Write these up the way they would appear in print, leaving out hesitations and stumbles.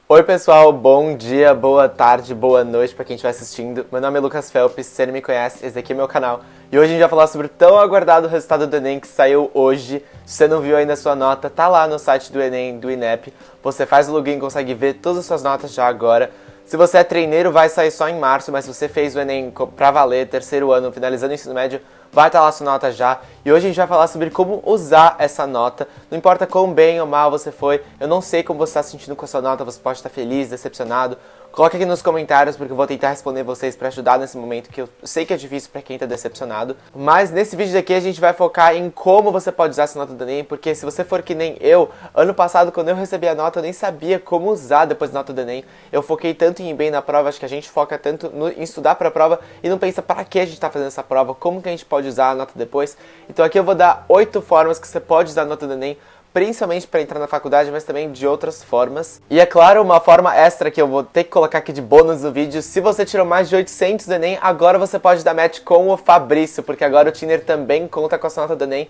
Oi pessoal, bom dia, boa tarde, boa noite pra quem estiver assistindo. Meu nome é Lucas Felps, se você não me conhece, esse aqui é meu canal. E hoje a gente vai falar sobre o tão aguardado resultado do Enem que saiu hoje. Se você não viu ainda a sua nota, tá lá no site do Enem, do INEP. Você faz o login e consegue ver todas as suas notas já agora. Se você é treineiro, vai sair só em março, mas se você fez o Enem pra valer, terceiro ano, finalizando o ensino médio, vai estar lá a sua nota já. E hoje a gente vai falar sobre como usar essa nota. Não importa quão bem ou mal você foi, eu não sei como você está se sentindo com a sua nota, você pode estar feliz, decepcionado. Coloque aqui nos comentários, porque eu vou tentar responder vocês para ajudar nesse momento, que eu sei que é difícil para quem está decepcionado. Mas nesse vídeo daqui a gente vai focar em como você pode usar essa nota do Enem, porque se você for que nem eu, ano passado quando eu recebi a nota eu nem sabia como usar depois da nota do Enem. Eu foquei tanto em ir bem na prova, acho que a gente foca tanto em estudar para a prova e não pensa para que a gente está fazendo essa prova, como que a gente pode usar a nota depois. Então aqui eu vou dar 8 formas que você pode usar a nota do Enem, principalmente para entrar na faculdade, mas também de outras formas. E é claro, uma forma extra que eu vou ter que colocar aqui de bônus no vídeo, se você tirou mais de 800 do Enem, agora você pode dar match com o Fabrício, porque agora o Tinder também conta com a sua nota do Enem.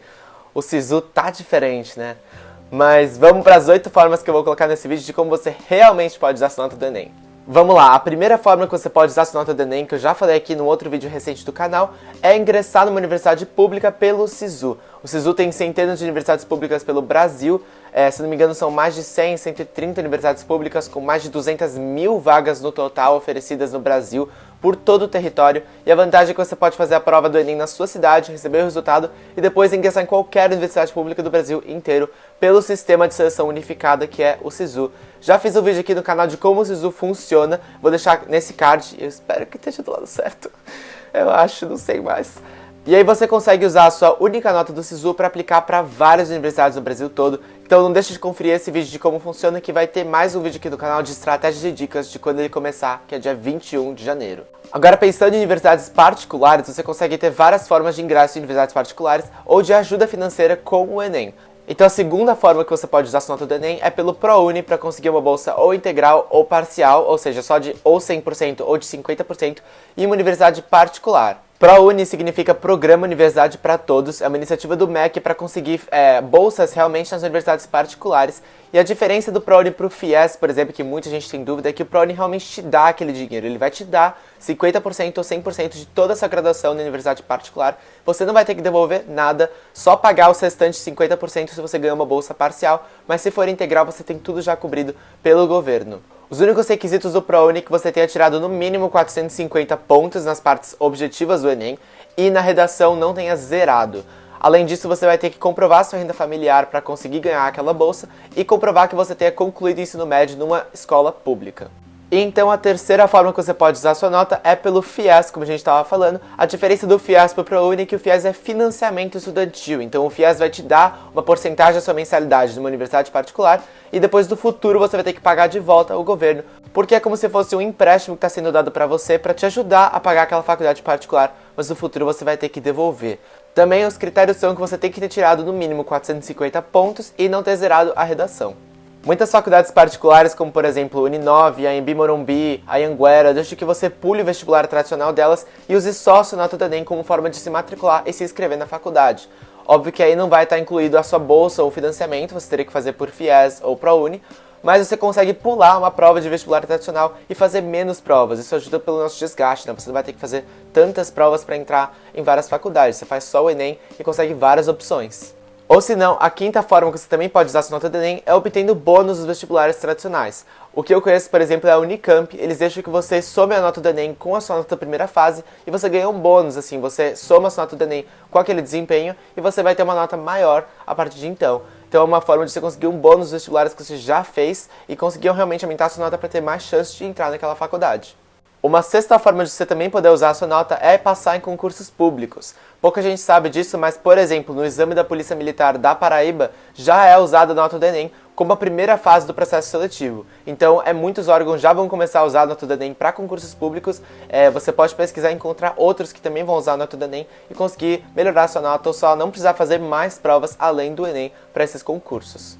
O Sisu tá diferente, né? Mas vamos para as 8 formas que eu vou colocar nesse vídeo de como você realmente pode usar a sua nota do Enem. Vamos lá, a primeira forma que você pode usar a sua nota do Enem, que eu já falei aqui no outro vídeo recente do canal, é ingressar numa universidade pública pelo Sisu. O Sisu tem centenas de universidades públicas pelo Brasil, se não me engano são mais de 100, 130 universidades públicas com mais de 200 mil vagas no total oferecidas no Brasil, por todo o território, e a vantagem é que você pode fazer a prova do Enem na sua cidade, receber o resultado e depois ingressar em qualquer universidade pública do Brasil inteiro pelo sistema de seleção unificada que é o Sisu. Já fiz um vídeo aqui no canal de como o Sisu funciona, vou deixar nesse card, eu espero que esteja do lado certo, eu acho, não sei mais. E aí você consegue usar a sua única nota do Sisu para aplicar para várias universidades no Brasil todo. Então não deixe de conferir esse vídeo de como funciona, que vai ter mais um vídeo aqui no canal de estratégias e dicas de quando ele começar, que é dia 21 de janeiro. Agora, pensando em universidades particulares, você consegue ter várias formas de ingresso em universidades particulares ou de ajuda financeira com o Enem. Então a segunda forma que você pode usar a sua nota do Enem é pelo ProUni para conseguir uma bolsa ou integral ou parcial, ou seja, só de ou 100% ou de 50% em uma universidade particular. ProUni significa Programa Universidade para Todos, é uma iniciativa do MEC para conseguir bolsas realmente nas universidades particulares. E a diferença do ProUni para o FIES, por exemplo, que muita gente tem dúvida, é que o ProUni realmente te dá aquele dinheiro. Ele vai te dar 50% ou 100% de toda a sua graduação na universidade particular. Você não vai ter que devolver nada, só pagar os restantes 50% se você ganhar uma bolsa parcial, mas se for integral você tem tudo já cobrido pelo governo. Os únicos requisitos do ProUni é que você tenha tirado no mínimo 450 pontos nas partes objetivas do Enem e na redação não tenha zerado. Além disso, você vai ter que comprovar sua renda familiar para conseguir ganhar aquela bolsa e comprovar que você tenha concluído o ensino médio numa escola pública. E então a terceira forma que você pode usar a sua nota é pelo FIES, como a gente estava falando. A diferença do FIES para o ProUni é que o FIES é financiamento estudantil, então o FIES vai te dar uma porcentagem da sua mensalidade numa universidade particular e depois do futuro você vai ter que pagar de volta ao governo, porque é como se fosse um empréstimo que está sendo dado para você para te ajudar a pagar aquela faculdade particular, mas no futuro você vai ter que devolver. Também os critérios são que você tem que ter tirado no mínimo 450 pontos e não ter zerado a redação. Muitas faculdades particulares, como por exemplo Uninove, a Anhembi Morumbi, a Anhanguera, deixam que você pule o vestibular tradicional delas e use só a sua nota do Enem como forma de se matricular e se inscrever na faculdade. Óbvio que aí não vai estar incluído a sua bolsa ou financiamento, você teria que fazer por FIES ou ProUni, mas você consegue pular uma prova de vestibular tradicional e fazer menos provas. Isso ajuda pelo nosso desgaste, né? Você não vai ter que fazer tantas provas para entrar em várias faculdades. Você faz só o Enem e consegue várias opções. Ou se não, a quinta forma que você também pode usar a sua nota do Enem é obtendo bônus dos vestibulares tradicionais. O que eu conheço, por exemplo, é a Unicamp. Eles deixam que você some a nota do Enem com a sua nota da primeira fase e você ganha um bônus, assim, você soma a sua nota do Enem com aquele desempenho e você vai ter uma nota maior a partir de então. Então é uma forma de você conseguir um bônus dos vestibulares que você já fez e conseguir realmente aumentar a sua nota para ter mais chance de entrar naquela faculdade. Uma sexta forma de você também poder usar a sua nota é passar em concursos públicos. Pouca gente sabe disso, mas, por exemplo, no exame da Polícia Militar da Paraíba, já é usada a nota do Enem como a primeira fase do processo seletivo. Então, muitos órgãos já vão começar a usar a nota do Enem para concursos públicos. Você pode pesquisar e encontrar outros que também vão usar a nota do Enem e conseguir melhorar a sua nota ou só não precisar fazer mais provas além do Enem para esses concursos.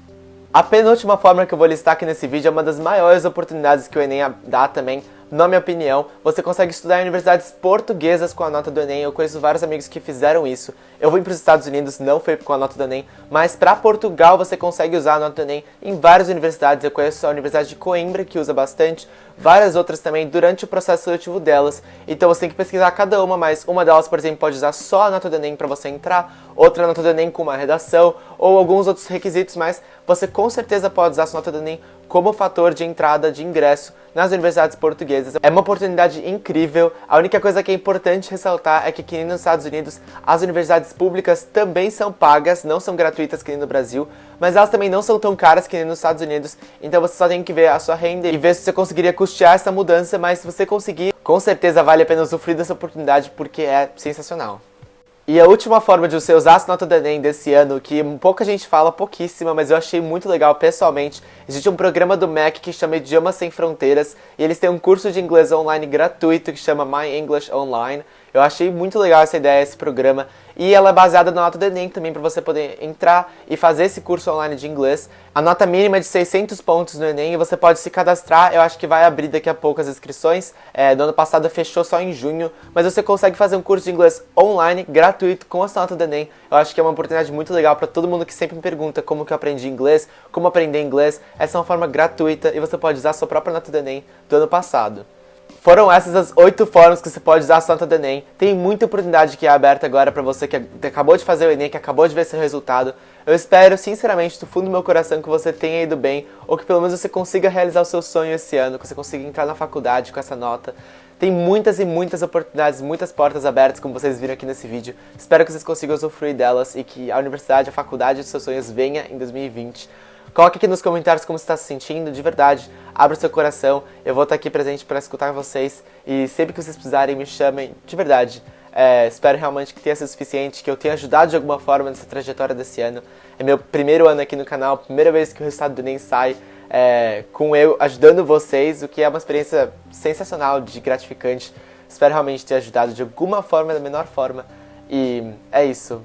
A penúltima forma que eu vou listar aqui nesse vídeo é uma das maiores oportunidades que o Enem dá também na minha opinião. Você consegue estudar em universidades portuguesas com a nota do Enem. Eu conheço vários amigos que fizeram isso. Eu vim para os Estados Unidos, não foi com a nota do Enem, mas para Portugal você consegue usar a nota do Enem em várias universidades. Eu conheço a Universidade de Coimbra, que usa bastante, várias outras também durante o processo seletivo delas. Então você tem que pesquisar cada uma, mas uma delas, por exemplo, pode usar só a nota do Enem para você entrar, outra nota do Enem com uma redação ou alguns outros requisitos, mas você com certeza pode usar a sua nota do Enem como fator de entrada, de ingresso nas universidades portuguesas. É uma oportunidade incrível. A única coisa que é importante ressaltar é que aqui nos Estados Unidos as universidades públicas também são pagas, não são gratuitas que nem no Brasil, mas elas também não são tão caras que nem nos Estados Unidos, então você só tem que ver a sua renda e ver se você conseguiria custear essa mudança, mas se você conseguir, com certeza vale a pena usufruir dessa oportunidade porque é sensacional. E a última forma de você usar a nota do Enem desse ano, que pouca gente fala, pouquíssima, mas eu achei muito legal pessoalmente, existe um programa do MEC que chama Idiomas Sem Fronteiras, e eles têm um curso de inglês online gratuito que chama My English Online. Eu achei muito legal essa ideia, esse programa, e ela é baseada na nota do Enem também, para você poder entrar e fazer esse curso online de inglês. A nota mínima é de 600 pontos no Enem e você pode se cadastrar. Eu acho que vai abrir daqui a pouco as inscrições. Do ano passado fechou só em junho, mas você consegue fazer um curso de inglês online, gratuito, com essa nota do Enem. Eu acho que é uma oportunidade muito legal para todo mundo que sempre me pergunta como que eu aprendi inglês, como aprender inglês. Essa é uma forma gratuita e você pode usar a sua própria nota do Enem do ano passado. Foram essas as 8 formas que você pode usar a sua nota do Enem. Tem muita oportunidade que é aberta agora para você que acabou de fazer o Enem, que acabou de ver seu resultado. Eu espero, sinceramente, do fundo do meu coração, que você tenha ido bem, ou que pelo menos você consiga realizar o seu sonho esse ano, que você consiga entrar na faculdade com essa nota. Tem muitas e muitas oportunidades, muitas portas abertas, como vocês viram aqui nesse vídeo. Espero que vocês consigam usufruir delas e que a universidade, a faculdade dos seus sonhos venha em 2020. Coloque aqui nos comentários como você está se sentindo, de verdade. Abra o seu coração, eu vou estar aqui presente para escutar vocês. E sempre que vocês precisarem, me chamem, de verdade. Espero realmente que tenha sido suficiente, que eu tenha ajudado de alguma forma nessa trajetória desse ano. É meu primeiro ano aqui no canal, primeira vez que o resultado do Enem sai com eu ajudando vocês, o que é uma experiência sensacional, de gratificante. Espero realmente ter ajudado de alguma forma, da menor forma. E é isso.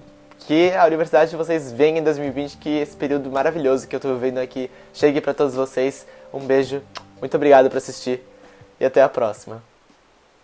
Que a universidade de vocês venha em 2020, que esse período maravilhoso que eu tô vivendo aqui chegue para todos vocês. Um beijo, muito obrigado por assistir e até a próxima.